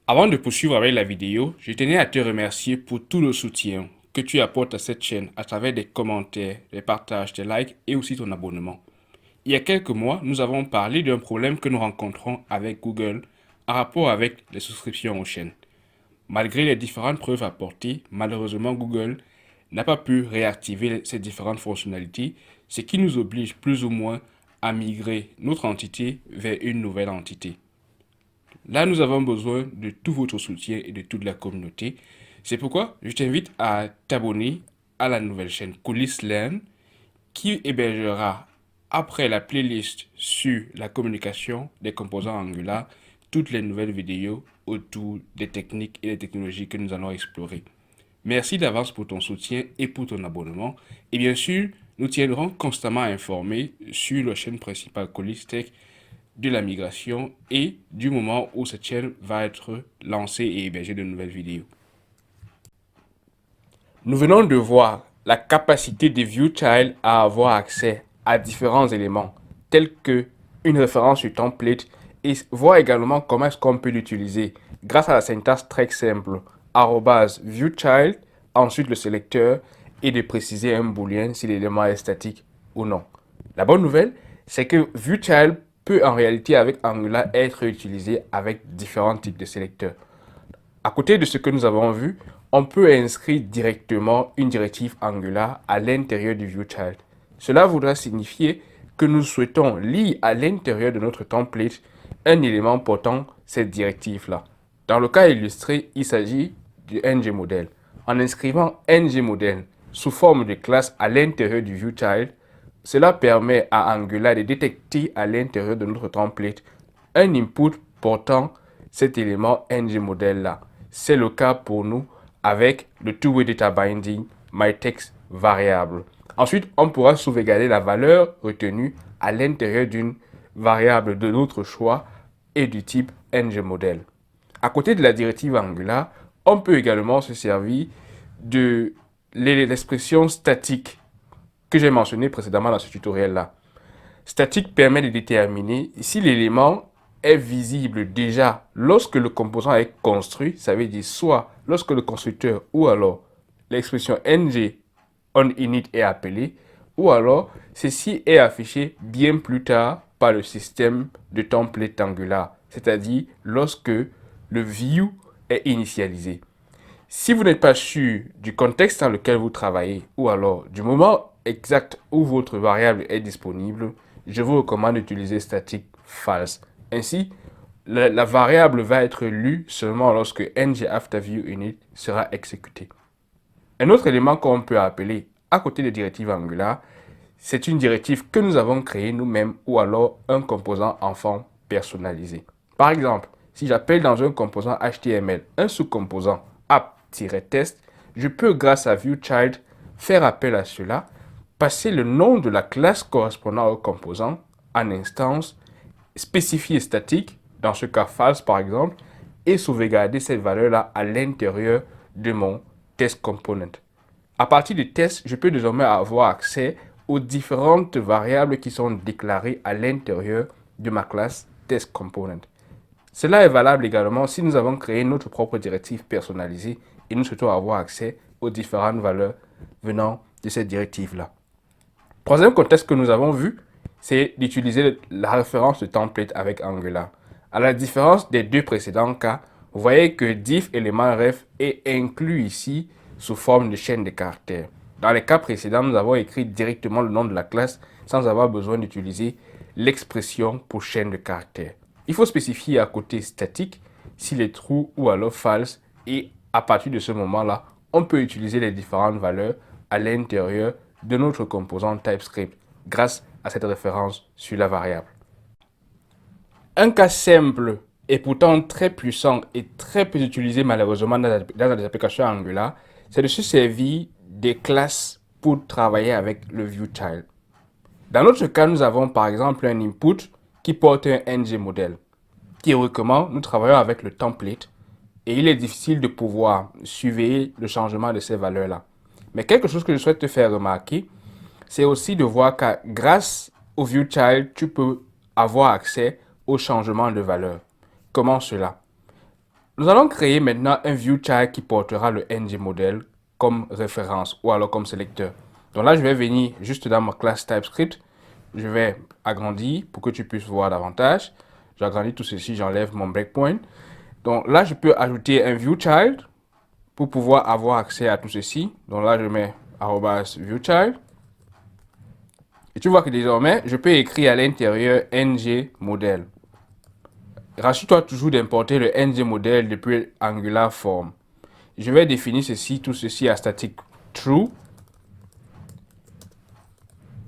Avant de poursuivre avec la vidéo, je tenais à te remercier pour tout le soutien que tu apportes à cette chaîne à travers des commentaires, des partages, des likes et aussi ton abonnement. Il y a quelques mois, nous avons parlé d'un problème que nous rencontrons avec Google en rapport avec les souscriptions aux chaînes. Malgré les différentes preuves apportées, malheureusement Google n'a pas pu réactiver ces différentes fonctionnalités, ce qui nous oblige plus ou moins à migrer notre entité vers une nouvelle entité. Là, nous avons besoin de tout votre soutien et de toute la communauté. C'est pourquoi je t'invite à t'abonner à la nouvelle chaîne Coulisses Learn qui hébergera, après la playlist sur la communication des composants Angular, toutes les nouvelles vidéos autour des techniques et des technologies que nous allons explorer. Merci d'avance pour ton soutien et pour ton abonnement. Et bien sûr, nous tiendrons constamment informés sur la chaîne principale Colis Tech de la migration et du moment où cette chaîne va être lancée et héberger de nouvelles vidéos. Nous venons de voir la capacité de ViewChild à avoir accès à différents éléments tels que une référence sur template et voir également comment est-ce qu'on peut l'utiliser grâce à la syntaxe très simple @viewchild, ensuite le sélecteur et de préciser un booléen si l'élément est statique ou non. La bonne nouvelle, c'est que ViewChild peut en réalité avec Angular être utilisé avec différents types de sélecteurs. À côté de ce que nous avons vu, on peut inscrire directement une directive Angular à l'intérieur du ViewChild. Cela voudra signifier que nous souhaitons lire à l'intérieur de notre template un élément portant cette directive-là. Dans le cas illustré, il s'agit du ngModel. En inscrivant ngModel sous forme de classe à l'intérieur du ViewChild, cela permet à Angular de détecter à l'intérieur de notre template un input portant cet élément ngModel-là. C'est le cas pour nous avec le two-way data binding myText variable. Ensuite, on pourra sauvegarder la valeur retenue à l'intérieur d'une variable de notre choix et du type ngModel. À côté de la directive Angular, on peut également se servir de l'expression statique que j'ai mentionné précédemment dans ce tutoriel-là. Statique permet de déterminer si l'élément est visible déjà lorsque le composant est construit, ça veut dire soit lorsque le constructeur ou alors l'expression ng onInit est appelée, ou alors ceci est affiché bien plus tard par le système de template Angular, c'est-à-dire lorsque le view est initialisé. Si vous n'êtes pas sûr du contexte dans lequel vous travaillez ou alors du moment exact où votre variable est disponible, je vous recommande d'utiliser static false. Ainsi, la variable va être lue seulement lorsque ngAfterViewInit sera exécuté. Un autre élément qu'on peut appeler à côté des directives Angular, c'est une directive que nous avons créée nous-mêmes ou alors un composant enfant personnalisé. Par exemple, si j'appelle dans un composant HTML un sous-composant app-test, je peux grâce à ViewChild faire appel à cela, passer le nom de la classe correspondant au composant en instance, spécifier statique, dans ce cas false par exemple, et sauvegarder cette valeur-là à l'intérieur de mon test component. À partir du test, je peux désormais avoir accès aux différentes variables qui sont déclarées à l'intérieur de ma classe test component. Cela est valable également si nous avons créé notre propre directive personnalisée et nous souhaitons avoir accès aux différentes valeurs venant de cette directive-là. Troisième contexte que nous avons vu, c'est d'utiliser la référence de template avec Angular. À la différence des deux précédents cas, vous voyez que div élément ref est inclus ici sous forme de chaîne de caractères. Dans les cas précédents, nous avons écrit directement le nom de la classe sans avoir besoin d'utiliser l'expression pour chaîne de caractères. Il faut spécifier à côté statique s'il est true ou alors false et à partir de ce moment-là, on peut utiliser les différentes valeurs à l'intérieur de notre composant TypeScript grâce à cette référence sur la variable. Un cas simple et pourtant très puissant et très peu utilisé malheureusement dans les applications Angular, c'est de se servir des classes pour travailler avec le ViewChild. Dans notre cas, nous avons par exemple un input qui porte un ngModel. Théoriquement, nous travaillons avec le template et il est difficile de pouvoir surveiller le changement de ces valeurs-là. Mais quelque chose que je souhaite te faire remarquer, c'est aussi de voir que grâce au ViewChild, tu peux avoir accès au changement de valeur. Comment cela? Nous allons créer maintenant un viewChild qui portera le ngModel comme référence ou alors comme sélecteur. Donc là, je vais venir juste dans ma classe TypeScript. Je vais agrandir pour que tu puisses voir davantage. J'agrandis tout ceci, j'enlève mon breakpoint. Donc là, je peux ajouter un viewChild pour pouvoir avoir accès à tout ceci. Donc là, je mets @viewChild. Et tu vois que désormais, je peux écrire à l'intérieur ngModel. Rassure-toi toujours d'importer le ngModel depuis Angular Form. Je vais définir ceci, tout ceci à static true.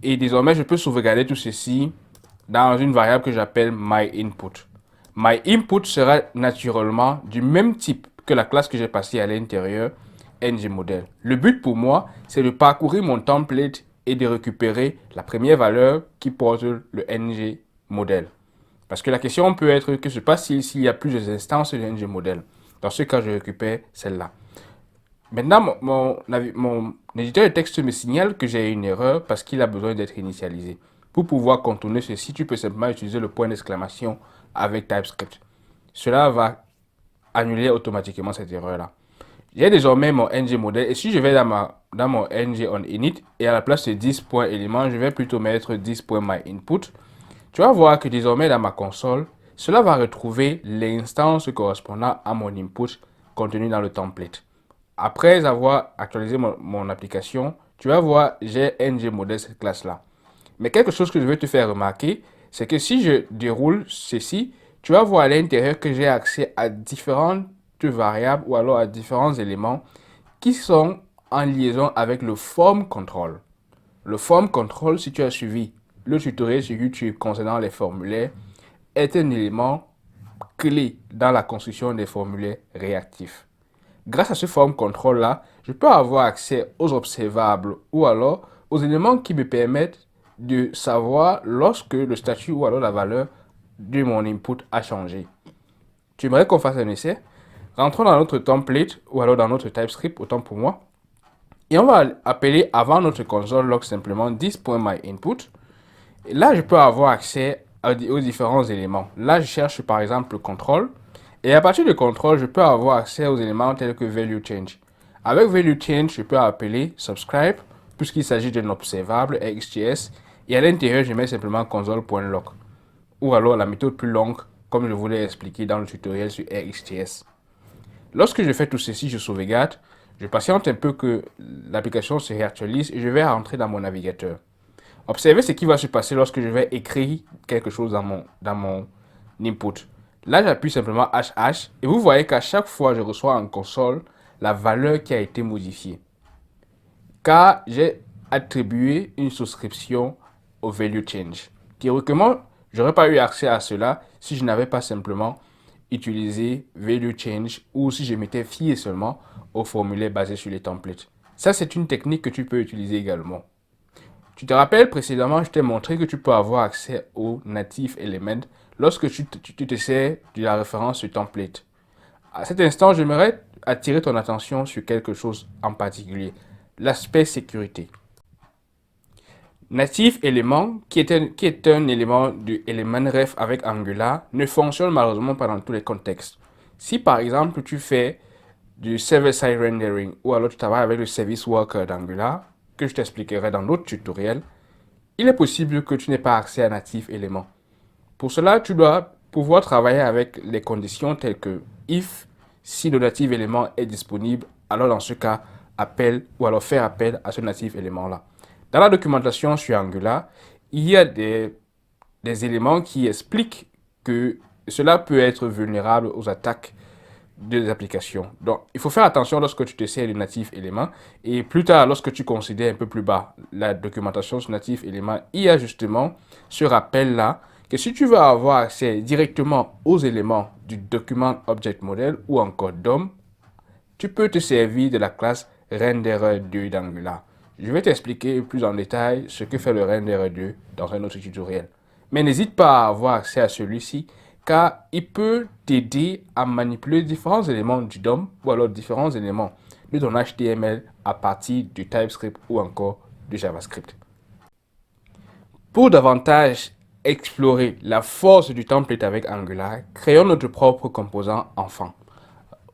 Et désormais, je peux sauvegarder tout ceci dans une variable que j'appelle myInput. MyInput sera naturellement du même type que la classe que j'ai passée à l'intérieur ngModel. Le but pour moi, c'est de parcourir mon template et de récupérer la première valeur qui porte le ngModel. Parce que la question peut être que se passe-t-il s'il y a plusieurs instances de ngModel. Dans ce cas, je récupère celle-là. Maintenant, mon éditeur de texte me signale que j'ai une erreur parce qu'il a besoin d'être initialisé. Pour pouvoir contourner ceci, tu peux simplement utiliser le point d'exclamation avec TypeScript. Cela va annuler automatiquement cette erreur-là. J'ai désormais mon ngModel et si je vais dans mon ngOnInit et à la place de 10.element, je vais plutôt mettre 10.myInput. Tu vas voir que désormais dans ma console, cela va retrouver l'instance correspondant à mon input contenu dans le template. Après avoir actualisé mon application, tu vas voir, j'ai ngModel cette classe-là. Mais quelque chose que je veux te faire remarquer, c'est que si je déroule ceci, tu vas voir à l'intérieur que j'ai accès à différentes variables ou alors à différents éléments qui sont en liaison avec le form control. Le form control, si tu as suivi le tutoriel sur YouTube concernant les formulaires, est un élément clé dans la construction des formulaires réactifs. Grâce à ce form control là, je peux avoir accès aux observables ou alors aux éléments qui me permettent de savoir lorsque le statut ou alors la valeur de mon input a changé. Tu aimerais qu'on fasse un essai? Rentrons dans notre template ou alors dans notre TypeScript, autant pour moi. Et on va appeler avant notre console log simplement this.myInput. Et là, je peux avoir accès aux différents éléments. Là, je cherche par exemple le contrôle. Et à partir du contrôle, je peux avoir accès aux éléments tels que value change. Avec value change, je peux appeler subscribe, puisqu'il s'agit d'un observable XJS. Et à l'intérieur, je mets simplement console.log. Ou alors la méthode plus longue, comme je vous l'ai expliqué dans le tutoriel sur XJS. Lorsque je fais tout ceci, je sauvegarde. Je patiente un peu que l'application se réactualise et je vais rentrer dans mon navigateur. Observez ce qui va se passer lorsque je vais écrire quelque chose dans mon input. Là, j'appuie simplement HH et vous voyez qu'à chaque fois, je reçois en console la valeur qui a été modifiée. Car j'ai attribué une souscription au value change. Théoriquement, je n'aurais pas eu accès à cela si je n'avais pas simplement utilisé value change ou si je m'étais fié seulement au formulaire basé sur les templates. Ça, c'est une technique que tu peux utiliser également. Tu te rappelles précédemment, je t'ai montré que tu peux avoir accès au native element lorsque tu te sers de la référence sur template. À cet instant, j'aimerais attirer ton attention sur quelque chose en particulier, l'aspect sécurité. Native Element, qui est un élément du ElementRef avec Angular, ne fonctionne malheureusement pas dans tous les contextes. Si par exemple tu fais du server-side rendering ou alors tu travailles avec le service worker d'Angular, que je t'expliquerai dans d'autres tutoriels, il est possible que tu n'aies pas accès à Native Element. Pour cela, tu dois pouvoir travailler avec les conditions telles que if, si le Native Element est disponible, alors dans ce cas, appelle ou alors faire appel à ce Native Element-là. Dans la documentation sur Angular, il y a des éléments qui expliquent que cela peut être vulnérable aux attaques des applications. Donc, il faut faire attention lorsque tu te sers du native élément. Et plus tard, lorsque tu considères un peu plus bas la documentation sur native élément, il y a justement ce rappel-là que si tu veux avoir accès directement aux éléments du document object model ou encore DOM, tu peux te servir de la classe renderer2 d'Angular. Je vais t'expliquer plus en détail ce que fait le renderer2 dans un autre tutoriel. Mais n'hésite pas à avoir accès à celui-ci car il peut t'aider à manipuler différents éléments du DOM ou alors différents éléments de ton HTML à partir du TypeScript ou encore du JavaScript. Pour davantage explorer la force du template avec Angular, créons notre propre composant enfant.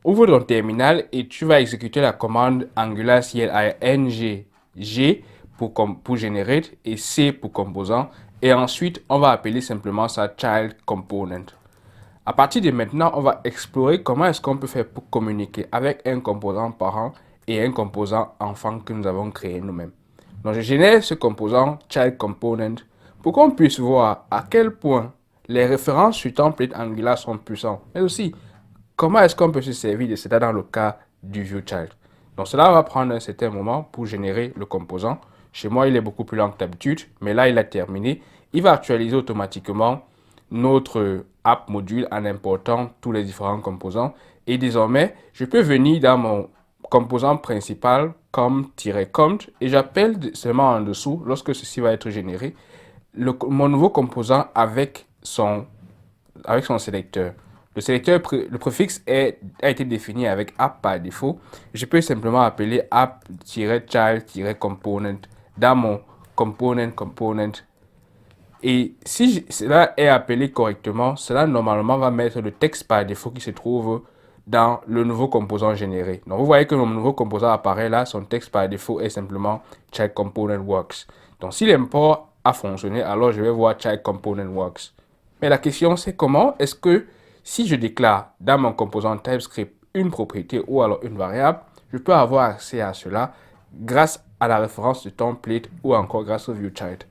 Ouvre ton terminal et tu vas exécuter la commande Angular CLI G pour generate et C pour composant. Et ensuite, on va appeler simplement ça child component. À partir de maintenant, on va explorer comment est-ce qu'on peut faire pour communiquer avec un composant parent et un composant enfant que nous avons créé nous-mêmes. Donc, je génère ce composant child component pour qu'on puisse voir à quel point les références sur template Angular sont puissantes, mais aussi comment est-ce qu'on peut se servir de cela dans le cas du ViewChild. Donc, cela va prendre un certain moment pour générer le composant. Chez moi, il est beaucoup plus lent que d'habitude, mais là, il a terminé. Il va actualiser automatiquement notre app module en important tous les différents composants. Et désormais, je peux venir dans mon composant principal comme -compte et j'appelle seulement en dessous, lorsque ceci va être généré, mon nouveau composant avec son sélecteur. Le sélecteur, le préfixe a été défini avec app par défaut. Je peux simplement appeler app-child-component dans mon component. Et si cela est appelé correctement, cela normalement va mettre le texte par défaut qui se trouve dans le nouveau composant généré. Donc vous voyez que mon nouveau composant apparaît là, son texte par défaut est simplement child component works. Donc si l'import a fonctionné, alors je vais voir child component works. Mais la question c'est comment est-ce que si je déclare dans mon composant TypeScript une propriété ou alors une variable, je peux avoir accès à cela grâce à la référence de template ou encore grâce au ViewChild.